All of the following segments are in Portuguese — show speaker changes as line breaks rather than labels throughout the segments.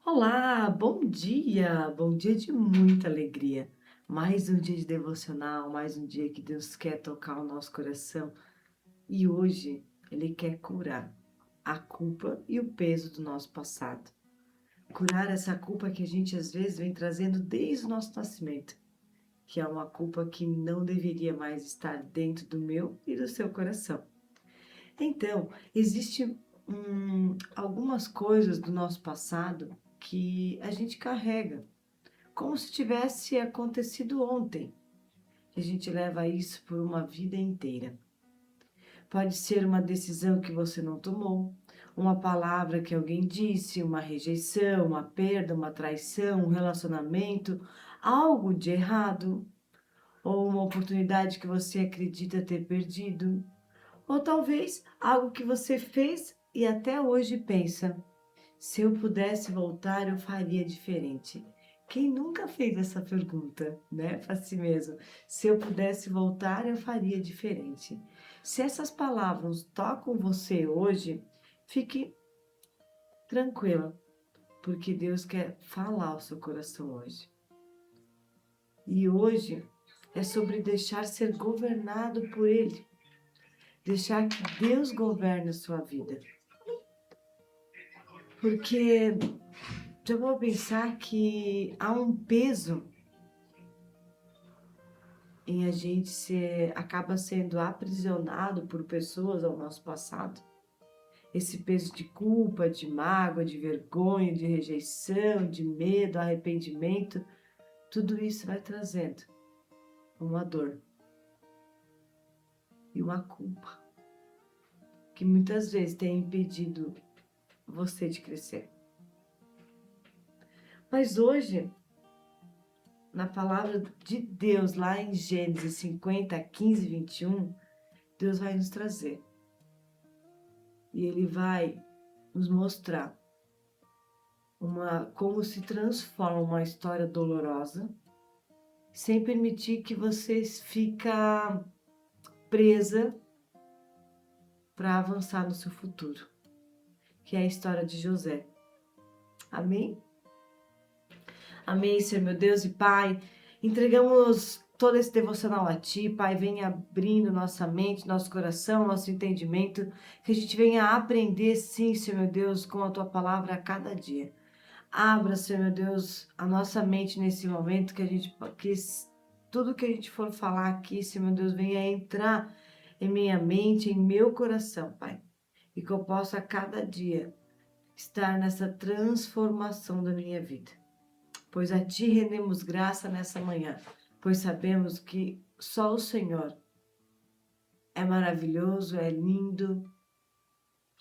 Olá, bom dia de muita alegria. Mais um dia de devocional, mais um dia que Deus quer tocar o nosso coração e hoje Ele quer curar a culpa e o peso do nosso passado. Curar essa culpa que a gente às vezes vem trazendo desde o nosso nascimento, que é uma culpa que não deveria mais estar dentro do meu e do seu coração. Então, existe algumas coisas do nosso passado que a gente carrega como se tivesse acontecido ontem. A gente leva isso por uma vida inteira. Pode ser uma decisão que você não tomou, uma palavra que alguém disse, uma rejeição, uma perda, uma traição, um relacionamento, algo de errado, ou uma oportunidade que você acredita ter perdido, ou talvez algo que você fez e até hoje pensa: se eu pudesse voltar, eu faria diferente. Quem nunca fez essa pergunta, né, para si mesmo? Se eu pudesse voltar, eu faria diferente. Se essas palavras tocam você hoje, fique tranquila, porque Deus quer falar ao seu coração hoje. E hoje é sobre deixar ser governado por Ele, deixar que Deus governe a sua vida. Porque já vou pensar que há um peso em a gente acaba sendo aprisionado por pessoas ao nosso passado. Esse peso de culpa, de mágoa, de vergonha, de rejeição, de medo, arrependimento, tudo isso vai trazendo uma dor e uma culpa que muitas vezes tem impedido você de crescer. Mas hoje, na palavra de Deus, lá em Gênesis 50, 15, 21, Deus vai nos trazer. E Ele vai nos mostrar como se transforma uma história dolorosa, sem permitir que você fica presa para avançar no seu futuro, que é a história de José. Amém? Amém, Senhor meu Deus e Pai. Entregamos todo esse devocional a Ti, Pai. Venha abrindo nossa mente, nosso coração, nosso entendimento, que a gente venha aprender, sim, Senhor meu Deus, com a Tua palavra a cada dia. Abra, Senhor meu Deus, a nossa mente nesse momento, que tudo que a gente for falar aqui, Senhor meu Deus, venha entrar em minha mente, em meu coração, Pai. E que eu possa a cada dia estar nessa transformação da minha vida. Pois a Ti rendemos graça nessa manhã, pois sabemos que só o Senhor é maravilhoso, é lindo,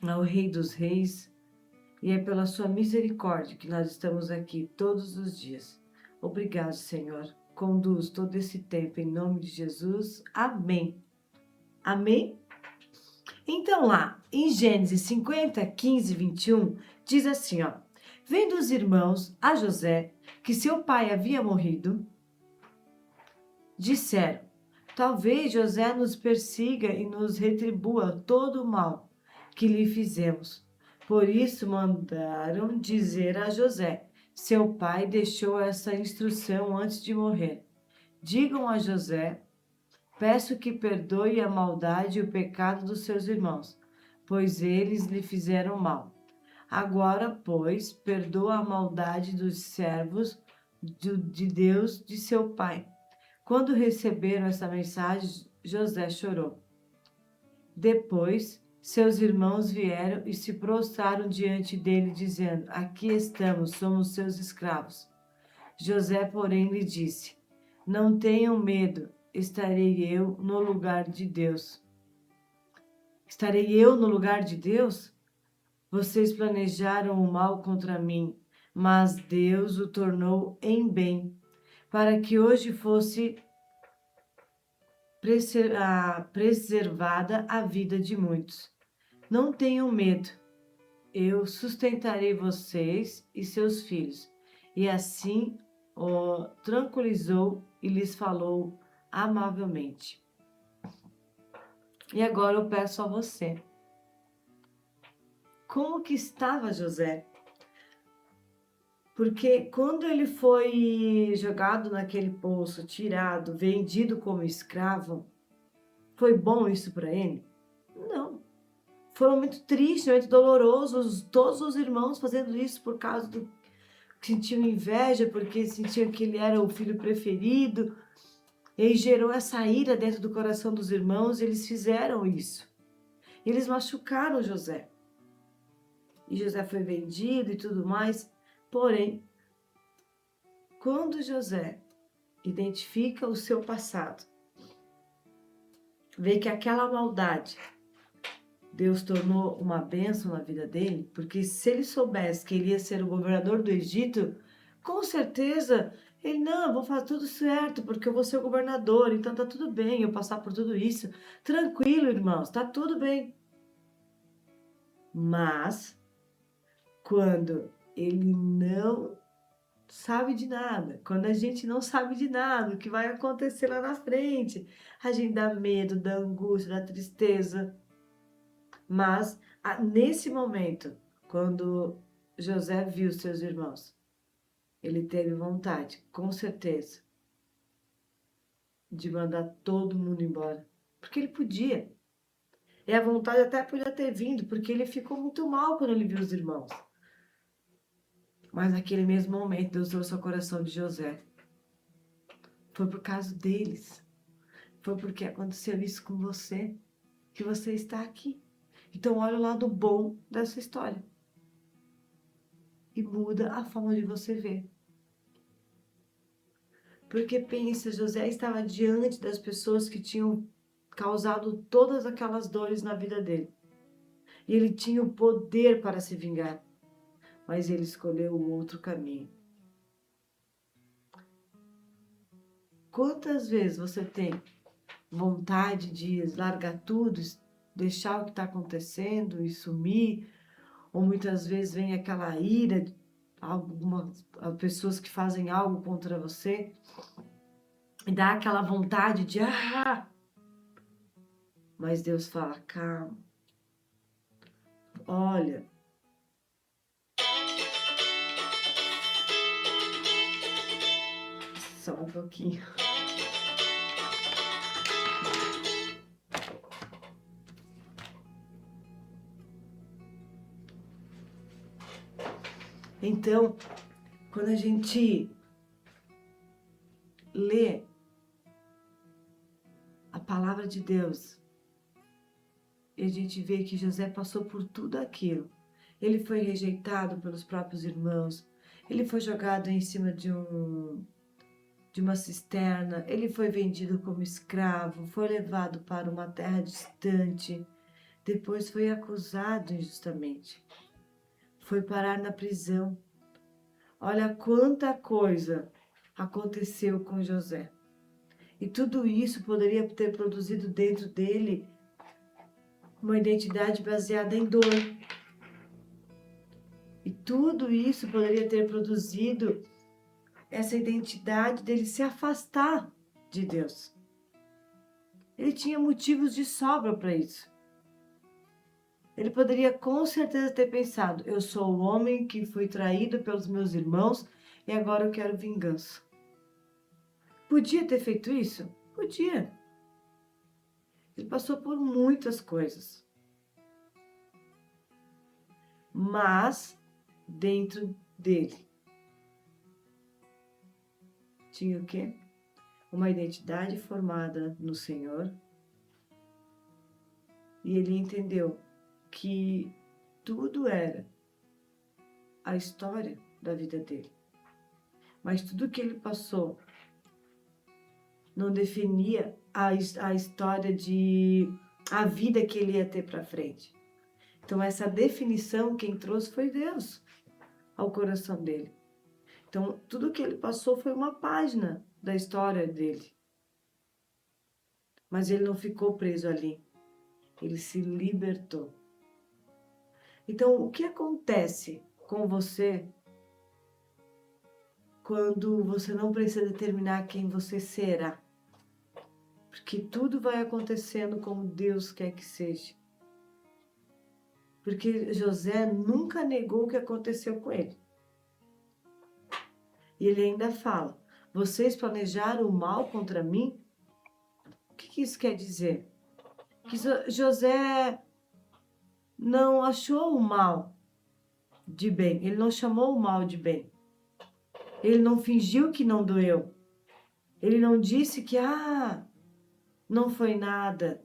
é o Rei dos Reis, e é pela sua misericórdia que nós estamos aqui todos os dias. Obrigado, Senhor. Conduz todo esse tempo em nome de Jesus. Amém. Amém? Então lá, em Gênesis 50, 15, 21, diz assim, ó. Vendo os irmãos a José que seu pai havia morrido, disseram, talvez José nos persiga e nos retribua todo o mal que lhe fizemos. Por isso mandaram dizer a José, seu pai deixou essa instrução antes de morrer. Digam a José, peço que perdoe a maldade e o pecado dos seus irmãos, pois eles lhe fizeram mal. Agora, pois, perdoa a maldade dos servos de Deus de seu pai. Quando receberam essa mensagem, José chorou. Depois, seus irmãos vieram e se prostraram diante dele, dizendo, aqui estamos, somos seus escravos. José, porém, lhe disse, não tenham medo, estarei eu no lugar de Deus. Estarei eu no lugar de Deus? Vocês planejaram o mal contra mim, mas Deus o tornou em bem, para que hoje fosse preservada a vida de muitos. Não tenham medo, eu sustentarei vocês e seus filhos. E assim o tranquilizou e lhes falou amavelmente. E agora eu peço a você, como que estava José? Porque quando ele foi jogado naquele poço, tirado, vendido como escravo, foi bom isso para ele? Não. Foi um momento triste, um momento doloroso, todos os irmãos fazendo isso por causa do que sentiam inveja, porque sentiam que ele era o filho preferido. E gerou essa ira dentro do coração dos irmãos, e eles fizeram isso. Eles machucaram José. E José foi vendido e tudo mais. Porém, quando José identifica o seu passado, vê que aquela maldade Deus tornou uma bênção na vida dele, porque se ele soubesse que ele ia ser o governador do Egito, com certeza ele, não, eu vou fazer tudo certo, porque eu vou ser o governador, então tá tudo bem eu passar por tudo isso. Tranquilo, irmãos, tá tudo bem. Mas, quando ele não sabe de nada, quando a gente não sabe de nada, o que vai acontecer lá na frente, a gente dá medo, dá angústia, dá tristeza. Mas nesse momento, quando José viu seus irmãos, ele teve vontade, com certeza, de mandar todo mundo embora. Porque ele podia. E a vontade até podia ter vindo, porque ele ficou muito mal quando ele viu os irmãos. Mas naquele mesmo momento, Deus trouxe ao coração de José. Foi por causa deles. Foi porque aconteceu isso com você, que você está aqui. Então, olha o lado bom dessa história. E muda a forma de você ver. Porque pensa, José estava diante das pessoas que tinham causado todas aquelas dores na vida dele. E ele tinha o poder para se vingar. Mas ele escolheu o outro caminho. Quantas vezes você tem vontade de largar tudo, deixar o que está acontecendo e sumir? Ou muitas vezes vem aquela ira, algumas pessoas que fazem algo contra você, e dá aquela vontade de mas Deus fala, calma, olha, só um pouquinho. Então, quando a gente lê a palavra de Deus, e a gente vê que José passou por tudo aquilo. Ele foi rejeitado pelos próprios irmãos, ele foi jogado em cima de uma cisterna, ele foi vendido como escravo, foi levado para uma terra distante, depois foi acusado injustamente, foi parar na prisão. Olha quanta coisa aconteceu com José. E tudo isso poderia ter produzido dentro dele uma identidade baseada em dor. E tudo isso poderia ter produzido essa identidade dele se afastar de Deus. Ele tinha motivos de sobra para isso. Ele poderia com certeza ter pensado, eu sou o homem que fui traído pelos meus irmãos e agora eu quero vingança. Podia ter feito isso? Podia. Ele passou por muitas coisas. Mas dentro dele tinha o quê? Uma identidade formada no Senhor. E ele entendeu que tudo era a história da vida dele. Mas tudo que ele passou não definia a história a vida que ele ia ter para frente. Então essa definição quem trouxe foi Deus ao coração dele. Então tudo que ele passou foi uma página da história dele. Mas ele não ficou preso ali. Ele se libertou. Então, o que acontece com você quando você não precisa determinar quem você será? Porque tudo vai acontecendo como Deus quer que seja. Porque José nunca negou o que aconteceu com ele. E ele ainda fala: vocês planejaram o mal contra mim? O que isso quer dizer? Que José não achou o mal de bem, ele não chamou o mal de bem. Ele não fingiu que não doeu. Ele não disse que, não foi nada.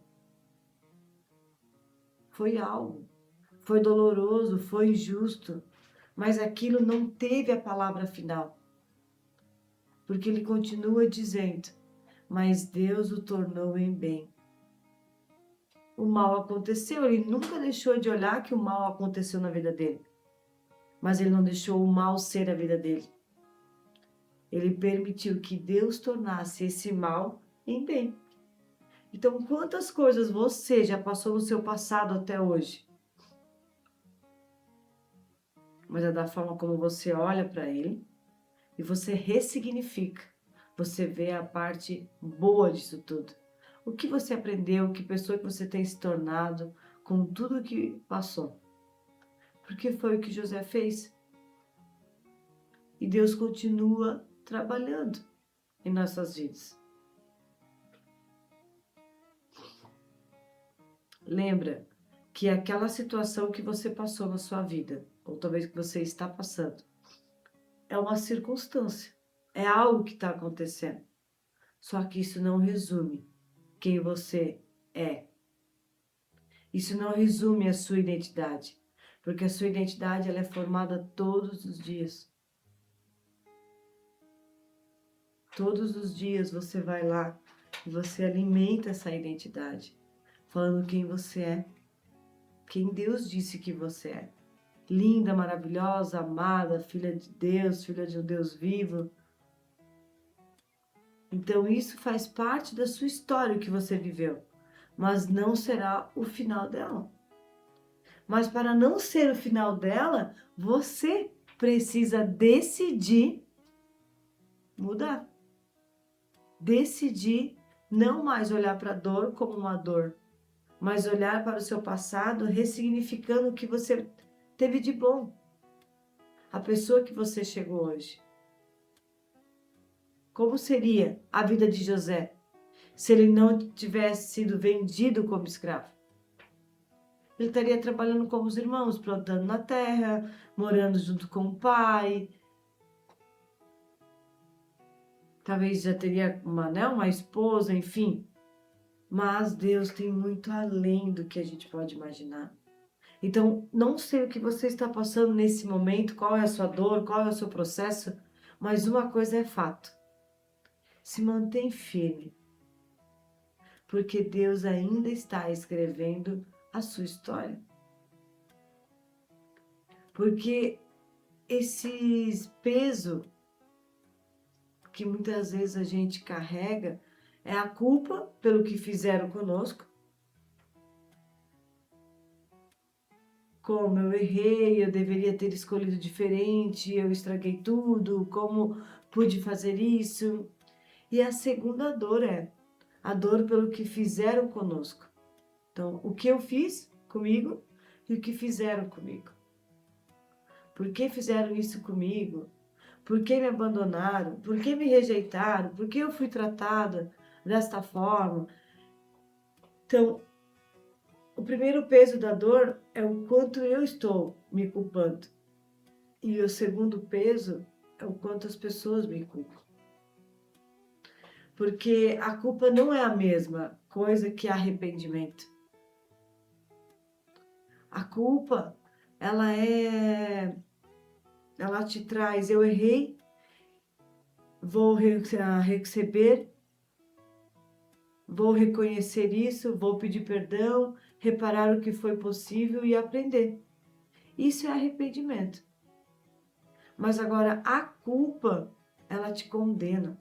Foi algo. Foi doloroso, foi injusto. Mas aquilo não teve a palavra final. Porque ele continua dizendo: mas Deus o tornou em bem. O mal aconteceu, ele nunca deixou de olhar que o mal aconteceu na vida dele. Mas ele não deixou o mal ser a vida dele. Ele permitiu que Deus tornasse esse mal em bem. Então, quantas coisas você já passou no seu passado até hoje? Mas é da forma como você olha para ele e você ressignifica. Você vê a parte boa disso tudo. O que você aprendeu, que pessoa que você tem se tornado com tudo que passou. Porque foi o que José fez. E Deus continua trabalhando em nossas vidas. Lembra que aquela situação que você passou na sua vida, ou talvez que você está passando, é uma circunstância, é algo que está acontecendo. Só que isso não resume quem você é. Isso não resume a sua identidade, porque a sua identidade ela é formada todos os dias. Todos os dias você vai lá e você alimenta essa identidade, falando quem você é, quem Deus disse que você é. Linda, maravilhosa, amada, filha de Deus, filha de um Deus vivo. Então isso faz parte da sua história o que você viveu, mas não será o final dela. Mas para não ser o final dela, você precisa decidir mudar. Decidir não mais olhar para a dor como uma dor, mas olhar para o seu passado ressignificando o que você teve de bom. A pessoa que você chegou hoje. Como seria a vida de José se ele não tivesse sido vendido como escravo? Ele estaria trabalhando como os irmãos, plantando na terra, morando junto com o pai. Talvez já teria uma esposa, enfim. Mas Deus tem muito além do que a gente pode imaginar. Então, não sei o que você está passando nesse momento, qual é a sua dor, qual é o seu processo, mas uma coisa é fato. Se mantém firme, porque Deus ainda está escrevendo a sua história. Porque esses peso que muitas vezes a gente carrega é a culpa pelo que fizeram conosco. Como eu errei, eu deveria ter escolhido diferente, eu estraguei tudo, como pude fazer isso? E a segunda dor é a dor pelo que fizeram conosco. Então, o que eu fiz comigo e o que fizeram comigo. Por que fizeram isso comigo? Por que me abandonaram? Por que me rejeitaram? Por que eu fui tratada desta forma? Então, o primeiro peso da dor é o quanto eu estou me culpando. E o segundo peso é o quanto as pessoas me culpam. Porque a culpa não é a mesma coisa que arrependimento. A culpa, ela te traz, eu errei, vou receber, vou reconhecer isso, vou pedir perdão, reparar o que foi possível e aprender. Isso é arrependimento. Mas agora a culpa, ela te condena.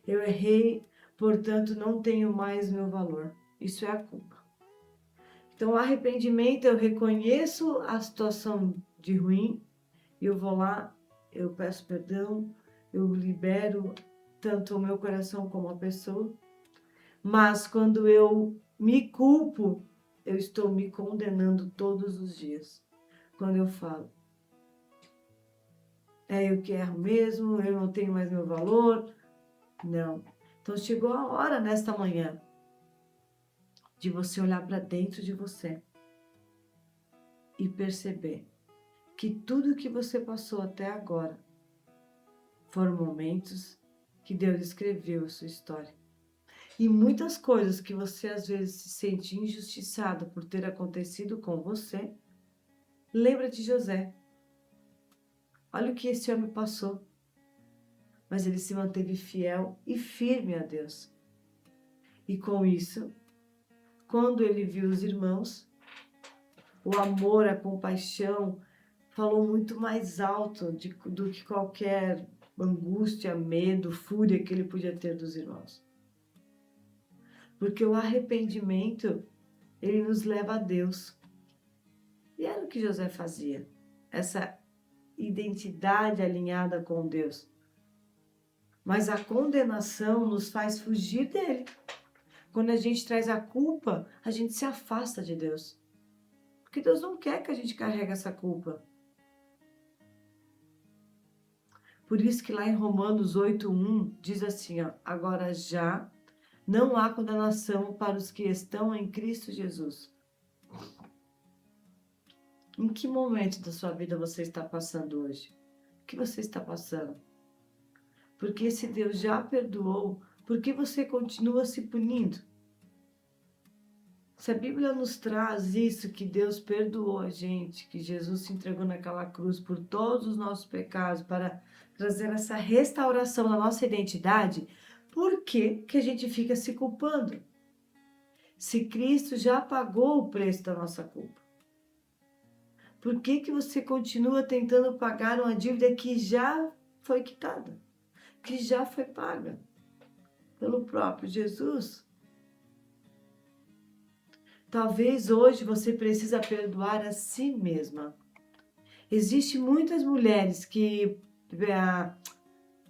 Eu errei, portanto não tenho mais meu valor. Isso é a culpa. Então, o arrependimento, eu reconheço a situação de ruim, eu vou lá, eu peço perdão, eu libero tanto o meu coração como a pessoa. Mas quando eu me culpo, eu estou me condenando todos os dias. Quando eu falo, É eu que erro mesmo, eu não tenho mais meu valor. Não. Então chegou a hora nesta manhã de você olhar para dentro de você e perceber que tudo que você passou até agora foram momentos que Deus escreveu a sua história. E muitas coisas que você às vezes se sente injustiçado por ter acontecido com você, lembra de José. Olha o que esse homem passou, mas ele se manteve fiel e firme a Deus. E com isso, quando ele viu os irmãos, o amor, a compaixão, falou muito mais alto do que qualquer angústia, medo, fúria que ele podia ter dos irmãos. Porque o arrependimento, ele nos leva a Deus. E era o que José fazia. Essa identidade alinhada com Deus. Mas a condenação nos faz fugir dele. Quando a gente traz a culpa, a gente se afasta de Deus. Porque Deus não quer que a gente carregue essa culpa. Por isso que lá em Romanos 8:1 diz assim, ó, agora já não há condenação para os que estão em Cristo Jesus. Em que momento da sua vida você está passando hoje? O que você está passando? Porque se Deus já perdoou, por que você continua se punindo? Se a Bíblia nos traz isso, que Deus perdoou a gente, que Jesus se entregou naquela cruz por todos os nossos pecados, para trazer essa restauração na nossa identidade, por que que a gente fica se culpando? Se Cristo já pagou o preço da nossa culpa, por que que você continua tentando pagar uma dívida que já foi quitada, que já foi paga pelo próprio Jesus? Talvez hoje você precisa perdoar a si mesma. Existem muitas mulheres que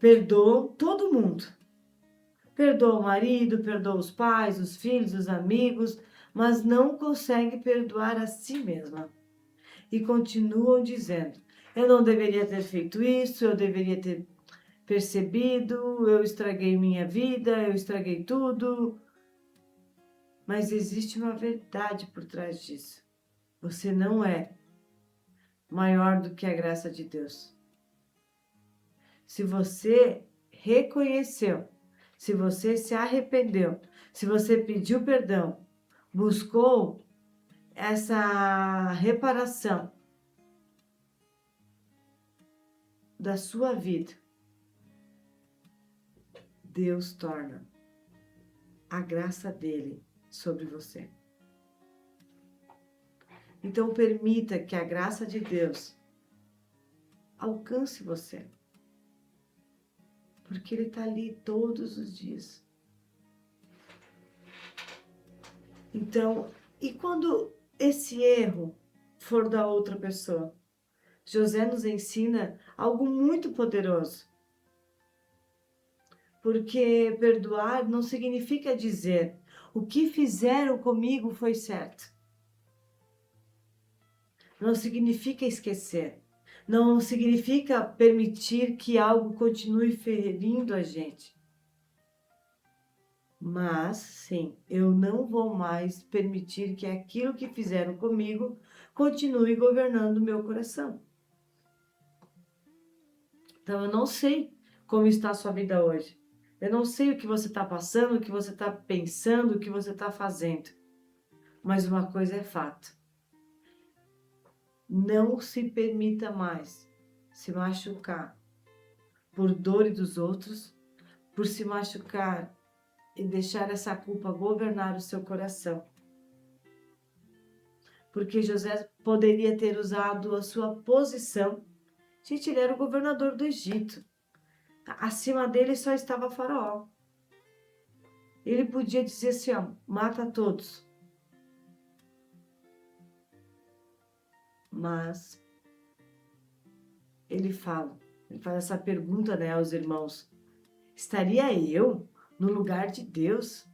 perdoam todo mundo. Perdoa o marido, perdoa os pais, os filhos, os amigos, mas não consegue perdoar a si mesma. E continuam dizendo, eu não deveria ter feito isso, eu deveria ter percebido, eu estraguei minha vida, eu estraguei tudo. Mas existe uma verdade por trás disso. Você não é maior do que a graça de Deus. Se você reconheceu, se você se arrependeu, se você pediu perdão, buscou essa reparação da sua vida, Deus torna a graça dele sobre você. Então permita que a graça de Deus alcance você. Porque ele está ali todos os dias. Então, e quando esse erro for da outra pessoa? José nos ensina algo muito poderoso. Porque perdoar não significa dizer o que fizeram comigo foi certo. Não significa esquecer. Não significa permitir que algo continue ferindo a gente. Mas, sim, eu não vou mais permitir que aquilo que fizeram comigo continue governando o meu coração. Então, eu não sei como está a sua vida hoje. Eu não sei o que você está passando, o que você está pensando, o que você está fazendo. Mas uma coisa é fato. Não se permita mais se machucar por dor dos outros, por se machucar e deixar essa culpa governar o seu coração. Porque José poderia ter usado a sua posição. Gente, ele era o governador do Egito. Acima dele só estava Faraó. Ele podia dizer assim, ó, mata todos. Mas ele faz essa pergunta, né, aos irmãos. Estaria eu no lugar de Deus?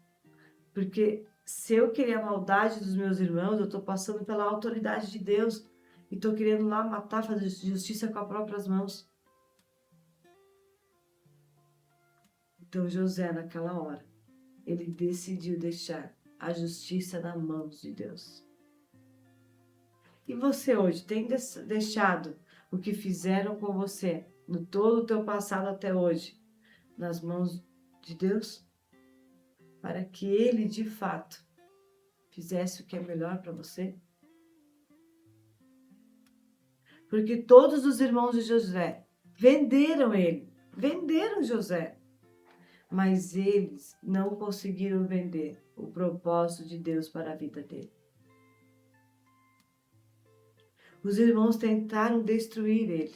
Porque se eu querer a maldade dos meus irmãos, eu estou passando pela autoridade de Deus e estou querendo lá matar, fazer justiça com as próprias mãos. Então José, naquela hora, ele decidiu deixar a justiça nas mãos de Deus. E você hoje tem deixado o que fizeram com você, no todo o teu passado até hoje, nas mãos de Deus? Para que Ele, de fato, fizesse o que é melhor para você? Porque todos os irmãos de José venderam ele, venderam José. Mas eles não conseguiram vender o propósito de Deus para a vida dele. Os irmãos tentaram destruir ele,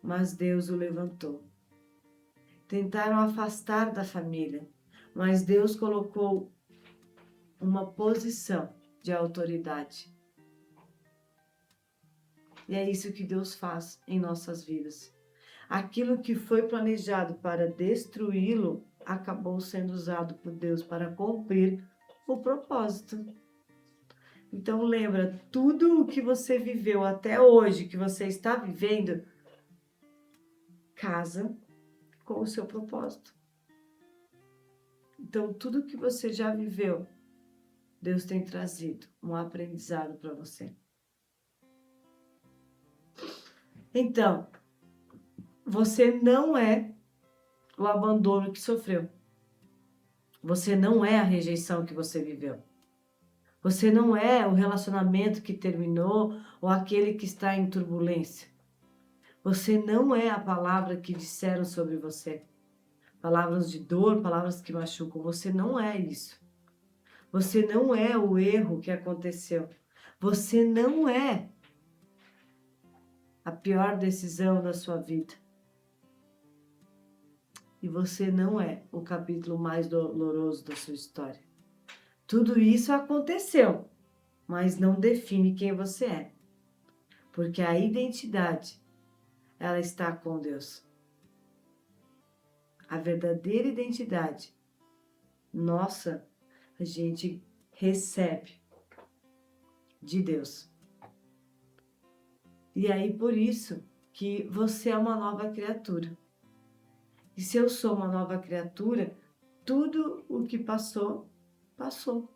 mas Deus o levantou. Tentaram afastar da família, mas Deus colocou uma posição de autoridade. E é isso que Deus faz em nossas vidas. Aquilo que foi planejado para destruí-lo acabou sendo usado por Deus para cumprir o propósito. Então lembra, tudo o que você viveu até hoje, que você está vivendo, casa com o seu propósito. Então tudo que você já viveu, Deus tem trazido um aprendizado para você. Então, você não é o abandono que sofreu. Você não é a rejeição que você viveu. Você não é o relacionamento que terminou ou aquele que está em turbulência. Você não é a palavra que disseram sobre você. Palavras de dor, palavras que machucam. Você não é isso. Você não é o erro que aconteceu. Você não é a pior decisão da sua vida. E você não é o capítulo mais doloroso da sua história. Tudo isso aconteceu, mas não define quem você é. Porque a identidade, ela está com Deus. A verdadeira identidade, nossa, a gente recebe de Deus. E aí, por isso que você é uma nova criatura. E se eu sou uma nova criatura, tudo o que passou, passou.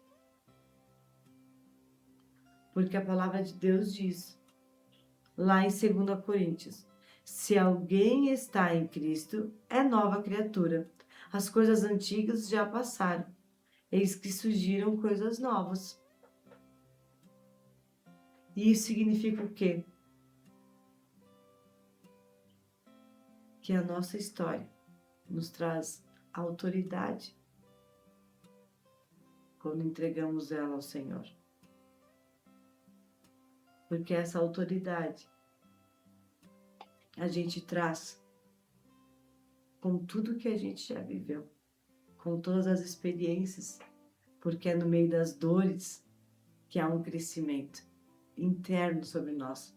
Porque a palavra de Deus diz, lá em 2 Coríntios, se alguém está em Cristo, é nova criatura. As coisas antigas já passaram, eis que surgiram coisas novas. E isso significa o quê? Que a nossa história nos traz autoridade quando entregamos ela ao Senhor. Porque essa autoridade a gente traz com tudo que a gente já viveu, com todas as experiências, porque é no meio das dores que há um crescimento interno sobre nós.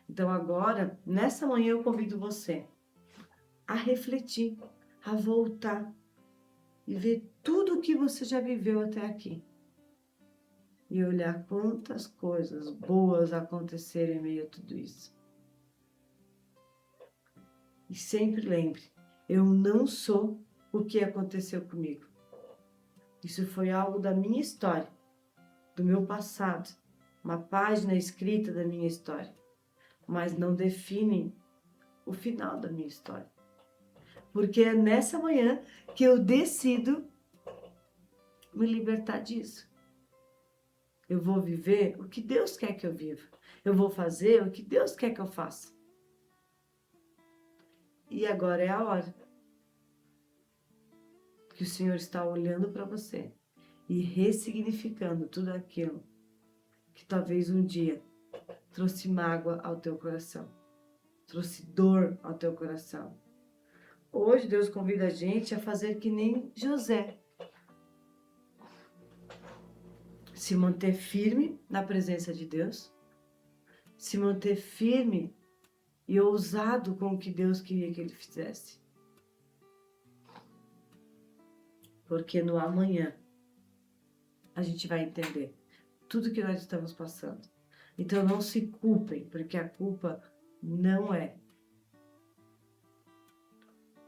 Então agora, nessa manhã eu convido você a refletir, a voltar e ver tudo o que você já viveu até aqui. E olhar quantas coisas boas aconteceram em meio a tudo isso. E sempre lembre, eu não sou o que aconteceu comigo. Isso foi algo da minha história, do meu passado, uma página escrita da minha história, mas não define o final da minha história. Porque é nessa manhã que eu decido me libertar disso. Eu vou viver o que Deus quer que eu viva. Eu vou fazer o que Deus quer que eu faça. E agora é a hora que o Senhor está olhando para você e ressignificando tudo aquilo que talvez um dia trouxe mágoa ao teu coração, trouxe dor ao teu coração. Hoje Deus convida a gente a fazer que nem José. Se manter firme na presença de Deus, se manter firme e ousado com o que Deus queria que ele fizesse. Porque no amanhã a gente vai entender tudo que nós estamos passando. Então não se culpem, porque a culpa não é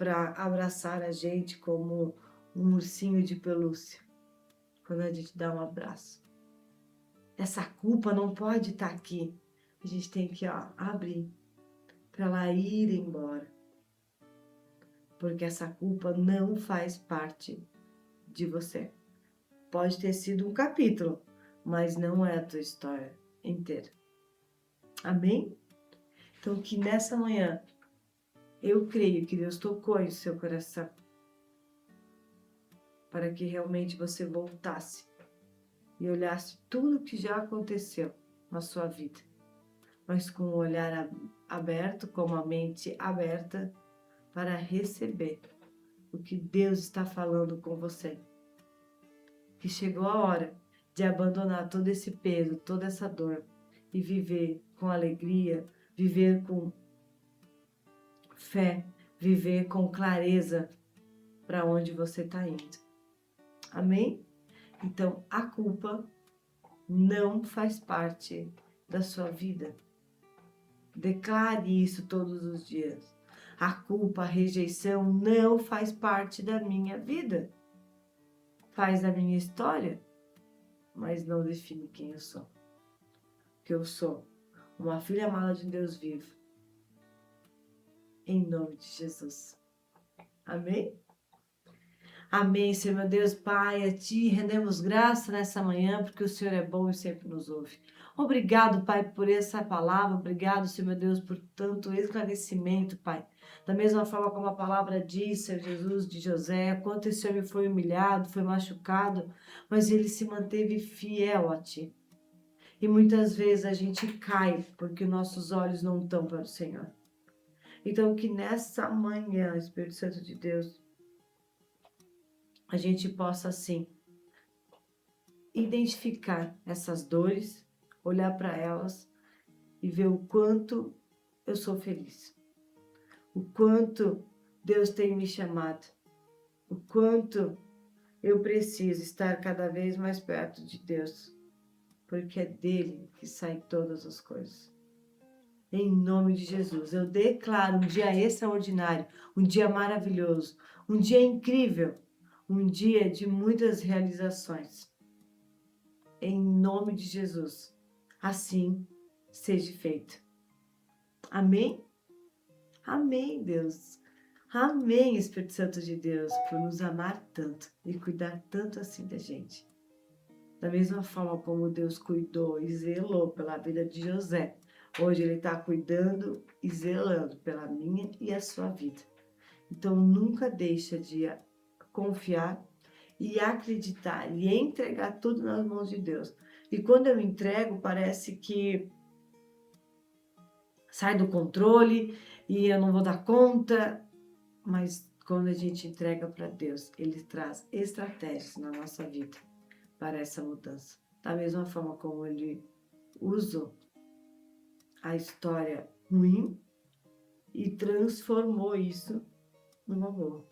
para abraçar a gente como um ursinho de pelúcia, quando a gente dá um abraço. Essa culpa não pode estar aqui. A gente tem que, abrir para ela ir embora. Porque essa culpa não faz parte de você. Pode ter sido um capítulo, mas não é a tua história inteira. Amém? Então, que nessa manhã, eu creio que Deus tocou em seu coração para que realmente você voltasse e olhasse tudo o que já aconteceu na sua vida, mas com o olhar aberto, com a mente aberta para receber o que Deus está falando com você. Que chegou a hora de abandonar todo esse peso, toda essa dor e viver com alegria, viver com fé, viver com clareza para onde você está indo. Amém? Então, a culpa não faz parte da sua vida. Declare isso todos os dias. A culpa, a rejeição não faz parte da minha vida. Faz da minha história, mas não define quem eu sou. Que eu sou uma filha amada de Deus vivo. Em nome de Jesus. Amém? Amém, Senhor meu Deus, Pai, a Ti rendemos graça nessa manhã, porque o Senhor é bom e sempre nos ouve. Obrigado, Pai, por essa palavra, obrigado, Senhor meu Deus, por tanto esclarecimento, Pai. Da mesma forma como a palavra diz, Senhor Jesus, de José, quanto esse homem foi humilhado, foi machucado, mas ele se manteve fiel a Ti. E muitas vezes a gente cai, porque nossos olhos não estão para o Senhor. Então, que nessa manhã, Espírito Santo de Deus, a gente possa, assim, identificar essas dores, olhar para elas e ver o quanto eu sou feliz. O quanto Deus tem me chamado. O quanto eu preciso estar cada vez mais perto de Deus. Porque é dele que saem todas as coisas. Em nome de Jesus, eu declaro um dia extraordinário, um dia maravilhoso, um dia incrível, um dia de muitas realizações. Em nome de Jesus, assim seja feito. Amém? Amém, Deus. Amém, Espírito Santo de Deus, por nos amar tanto e cuidar tanto assim da gente. Da mesma forma como Deus cuidou e zelou pela vida de José, hoje Ele está cuidando e zelando pela minha e a sua vida. Então, nunca deixa de confiar e acreditar e entregar tudo nas mãos de Deus. E quando eu entrego, parece que sai do controle e eu não vou dar conta. Mas quando a gente entrega para Deus, Ele traz estratégias na nossa vida para essa mudança. Da mesma forma como Ele usou a história ruim e transformou isso numa boa.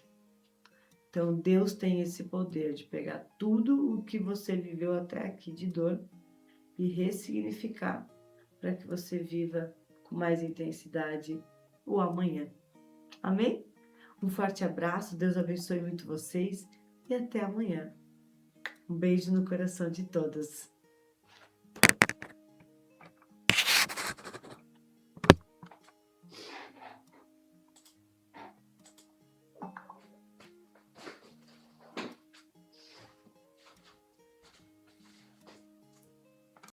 Então, Deus tem esse poder de pegar tudo o que você viveu até aqui de dor e ressignificar para que você viva com mais intensidade o amanhã. Amém? Um forte abraço, Deus abençoe muito vocês e até amanhã. Um beijo no coração de todos.